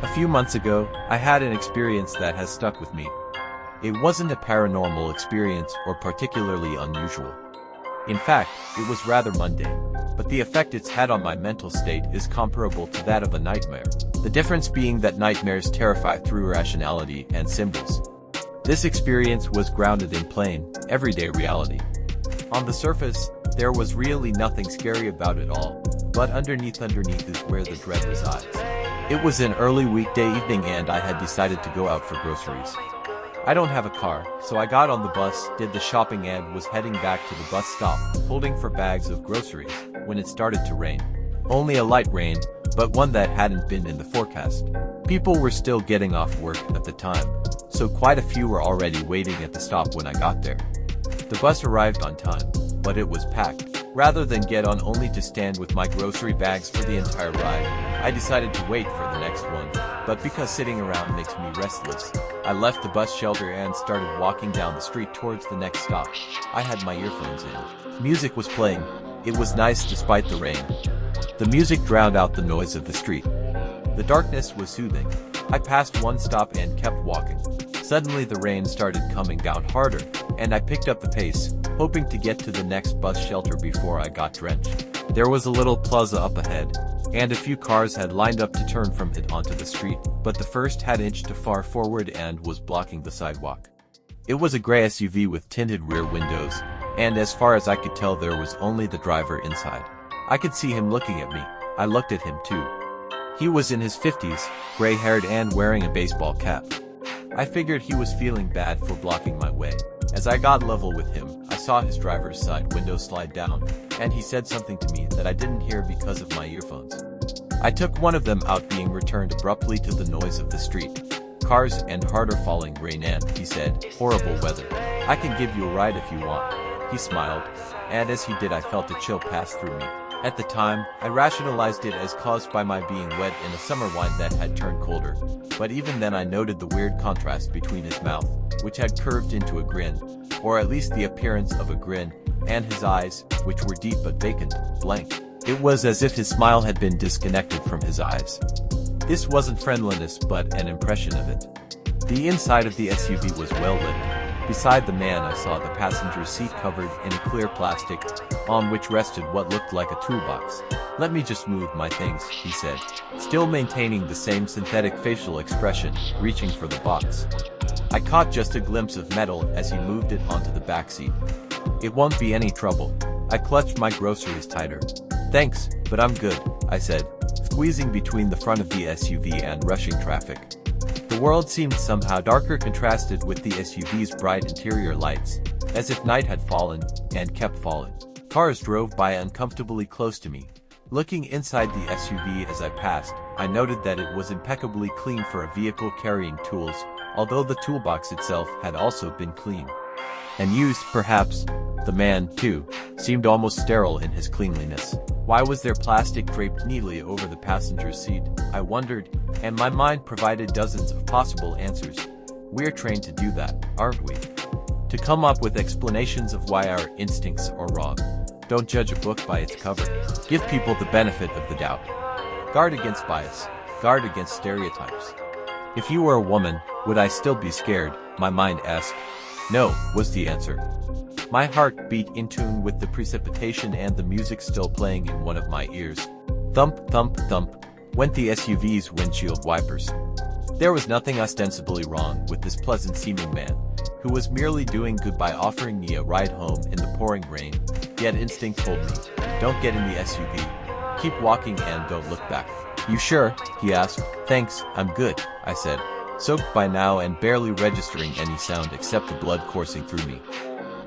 A few months ago, I had an experience that has stuck with me. It wasn't a paranormal experience or particularly unusual. In fact, it was rather mundane, but the effect it's had on my mental state is comparable to that of a nightmare. The difference being that nightmares terrify through rationality and symbols. This experience was grounded in plain, everyday reality. On the surface, there was really nothing scary about it all, but underneath is where the dread resides. It was an early weekday evening and I had decided to go out for groceries. I don't have a car, so I got on the bus, did the shopping and was heading back to the bus stop, holding for bags of groceries, when it started to rain. Only a light rain, but one that hadn't been in the forecast. People were still getting off work at the time, so quite a few were already waiting at the stop when I got there. The bus arrived on time, but it was packed. Rather than get on only to stand with my grocery bags for the entire ride, I decided to wait for the next one. But because sitting around makes me restless, I left the bus shelter and started walking down the street towards the next stop. I had my earphones in. Music was playing. It was nice despite the rain. The music drowned out the noise of the street. The darkness was soothing. I passed one stop and kept walking. Suddenly the rain started coming down harder, and I picked up the pace, hoping to get to the next bus shelter before I got drenched. There was a little plaza up ahead, and a few cars had lined up to turn from it onto the street, but the first had inched too far forward and was blocking the sidewalk. It was a gray SUV with tinted rear windows, and as far as I could tell there was only the driver inside. I could see him looking at me. I looked at him too. He was in his 50s, gray-haired and wearing a baseball cap. I figured he was feeling bad for blocking my way. As I got level with him, I saw his driver's side window slide down, and he said something to me that I didn't hear because of my earphones. I took one of them out, being returned abruptly to the noise of the street. Cars and harder falling rain and, he said, horrible weather. I can give you a ride if you want. He smiled, and as he did I felt a chill pass through me. At the time, I rationalized it as caused by my being wet in a summer wine that had turned colder, but even then I noted the weird contrast between his mouth, which had curved into a grin, or at least the appearance of a grin, and his eyes, which were deep but vacant, blank. It was as if his smile had been disconnected from his eyes. This wasn't friendliness but an impression of it. The inside of the SUV was well lit. Beside the man I saw the passenger seat covered in a clear plastic, on which rested what looked like a toolbox. "Let me just move my things," he said, still maintaining the same synthetic facial expression, reaching for the box. I caught just a glimpse of metal as he moved it onto the back seat. "It won't be any trouble." I clutched my groceries tighter. "Thanks, but I'm good," I said, squeezing between the front of the SUV and rushing traffic. The world seemed somehow darker contrasted with the SUV's bright interior lights, as if night had fallen, and kept falling. Cars drove by uncomfortably close to me. Looking inside the SUV as I passed, I noted that it was impeccably clean for a vehicle carrying tools, although the toolbox itself had also been clean. And used, perhaps. The man, too, seemed almost sterile in his cleanliness. Why was there plastic draped neatly over the passenger's seat, I wondered, and my mind provided dozens of possible answers. We're trained to do that, aren't we? To come up with explanations of why our instincts are wrong. Don't judge a book by its cover. Give people the benefit of the doubt. Guard against bias. Guard against stereotypes. If you were a woman, would I still be scared? My mind asked. No, was the answer. My heart beat in tune with the precipitation and the music still playing in one of my ears. Thump, thump, thump, went the SUV's windshield wipers. There was nothing ostensibly wrong with this pleasant-seeming man, who was merely doing good by offering me a ride home in the pouring rain, yet instinct told me, don't get in the SUV. Keep walking and don't look back. You sure? He asked. Thanks, I'm good, I said, soaked by now and barely registering any sound except the blood coursing through me.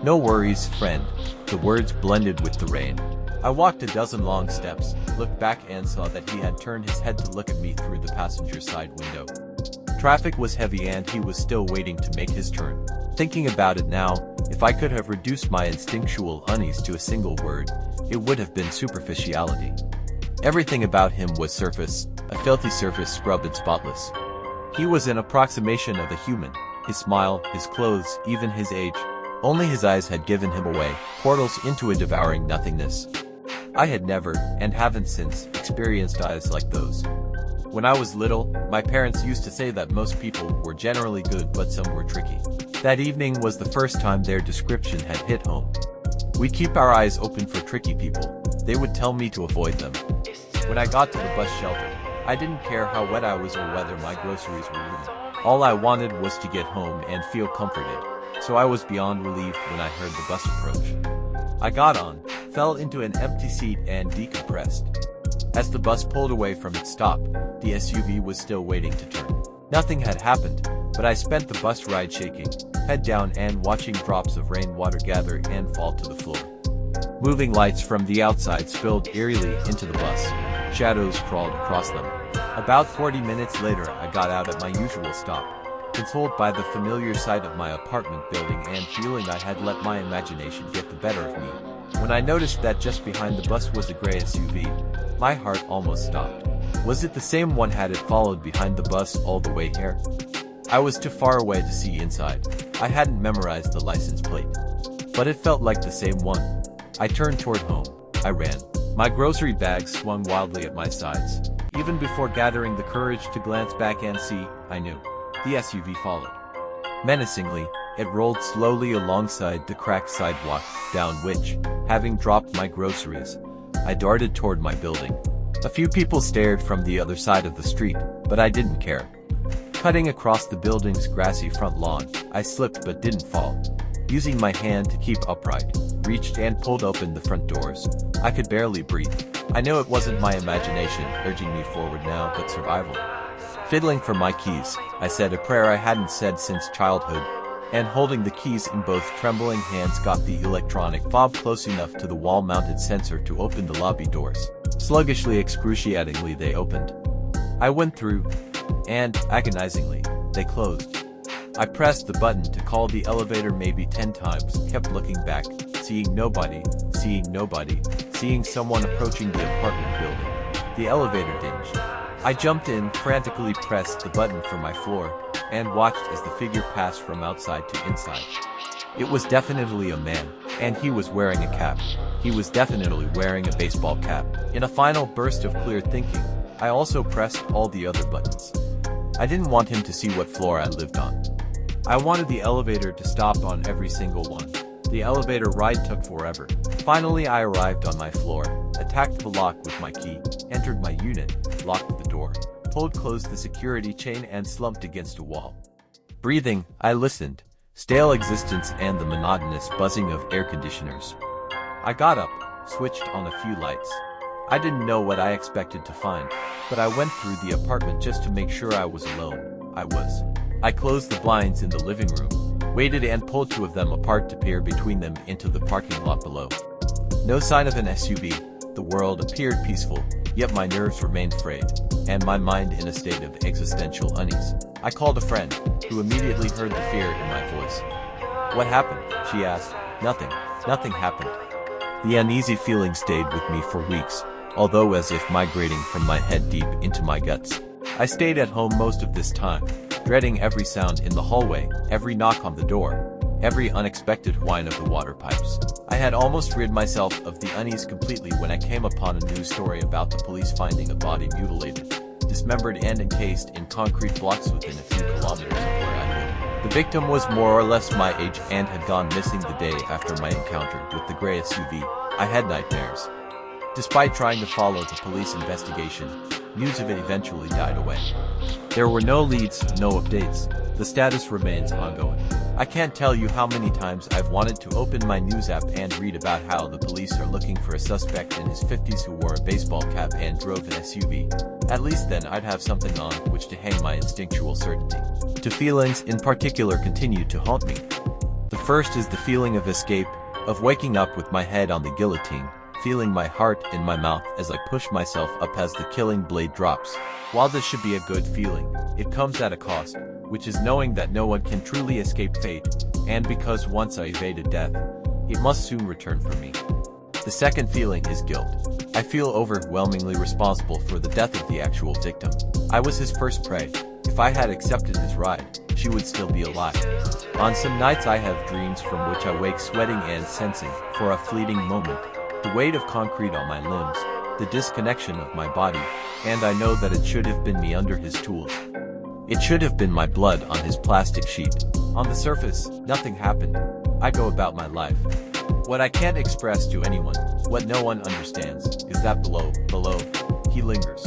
No worries, friend. The words blended with the rain. I walked a dozen long steps, looked back and saw that he had turned his head to look at me through the passenger side window. Traffic was heavy and he was still waiting to make his turn. Thinking about it now, if I could have reduced my instinctual unease to a single word, it would have been superficiality. Everything about him was surface, a filthy surface scrubbed and spotless. He was an approximation of a human, his smile, his clothes, even his age. Only his eyes had given him away, portals into a devouring nothingness. I had never, and haven't since, experienced eyes like those. When I was little, my parents used to say that most people were generally good but some were tricky. That evening was the first time their description had hit home. We keep our eyes open for tricky people, they would tell me to avoid them. When I got to the bus shelter, I didn't care how wet I was or whether my groceries were ruined. All I wanted was to get home and feel comforted, so I was beyond relieved when I heard the bus approach. I got on, fell into an empty seat and decompressed. As the bus pulled away from its stop, the SUV was still waiting to turn. Nothing had happened, but I spent the bus ride shaking, head down and watching drops of rainwater gather and fall to the floor. Moving lights from the outside spilled eerily into the bus. Shadows crawled across them. About 40 minutes later, I got out at my usual stop, consoled by the familiar sight of my apartment building and feeling I had let my imagination get the better of me. When I noticed that just behind the bus was a gray SUV, my heart almost stopped. Was it the same one had it followed behind the bus all the way here? I was too far away to see inside. I hadn't memorized the license plate. But it felt like the same one. I turned toward home. I ran. My grocery bag swung wildly at my sides. Even before gathering the courage to glance back and see, I knew. The SUV followed. Menacingly, it rolled slowly alongside the cracked sidewalk, down which, having dropped my groceries, I darted toward my building. A few people stared from the other side of the street, but I didn't care. Cutting across the building's grassy front lawn, I slipped but didn't fall. Using my hand to keep upright, reached and pulled open the front doors. I could barely breathe. I knew it wasn't my imagination urging me forward now, but survival. Fiddling for my keys, I said a prayer I hadn't said since childhood, and holding the keys in both trembling hands got the electronic fob close enough to the wall-mounted sensor to open the lobby doors. Sluggishly, excruciatingly they opened. I went through, and, agonizingly, they closed. I pressed the button to call the elevator maybe 10 times, kept looking back, seeing nobody, seeing someone approaching the apartment building. The elevator dinged. I jumped in, frantically pressed the button for my floor, and watched as the figure passed from outside to inside. It was definitely a man, and he was wearing a cap. He was definitely wearing a baseball cap. In a final burst of clear thinking, I also pressed all the other buttons. I didn't want him to see what floor I lived on. I wanted the elevator to stop on every single one. The elevator ride took forever. Finally, I arrived on my floor, attacked the lock with my key, entered my unit, locked the door, pulled closed the security chain and slumped against a wall. Breathing, I listened. Stale existence and the monotonous buzzing of air conditioners. I got up, switched on a few lights. I didn't know what I expected to find, but I went through the apartment just to make sure I was alone. I was. I closed the blinds in the living room, waited and pulled two of them apart to peer between them into the parking lot below. No sign of an SUV. The world appeared peaceful, yet my nerves remained frayed, and my mind in a state of existential unease. I called a friend, who immediately heard the fear in my voice. "What happened?" she asked. Nothing happened. The uneasy feeling stayed with me for weeks, although as if migrating from my head deep into my guts. I stayed at home most of this time, dreading every sound in the hallway, every knock on the door, every unexpected whine of the water pipes. I had almost rid myself of the unease completely when I came upon a news story about the police finding a body mutilated, dismembered and encased in concrete blocks within a few kilometers of where I lived. The victim was more or less my age and had gone missing the day after my encounter with the gray SUV. I had nightmares. Despite trying to follow the police investigation, news of it eventually died away. There were no leads, no updates. The status remains ongoing. I can't tell you how many times I've wanted to open my news app and read about how the police are looking for a suspect in his 50s who wore a baseball cap and drove an SUV. At least then I'd have something on which to hang my instinctual certainty. Two feelings in particular continue to haunt me. The first is the feeling of escape, of waking up with my head on the guillotine, feeling my heart in my mouth as I push myself up as the killing blade drops. While this should be a good feeling, it comes at a cost, which is knowing that no one can truly escape fate, and because once I evaded death, it must soon return for me. The second feeling is guilt. I feel overwhelmingly responsible for the death of the actual victim. I was his first prey. If I had accepted his ride, she would still be alive. On some nights I have dreams from which I wake sweating and sensing, for a fleeting moment, the weight of concrete on my limbs, the disconnection of my body, and I know that it should have been me under his tools. It should have been my blood on his plastic sheet. On the surface, nothing happened. I go about my life. What I can't express to anyone, what no one understands, is that below, he lingers.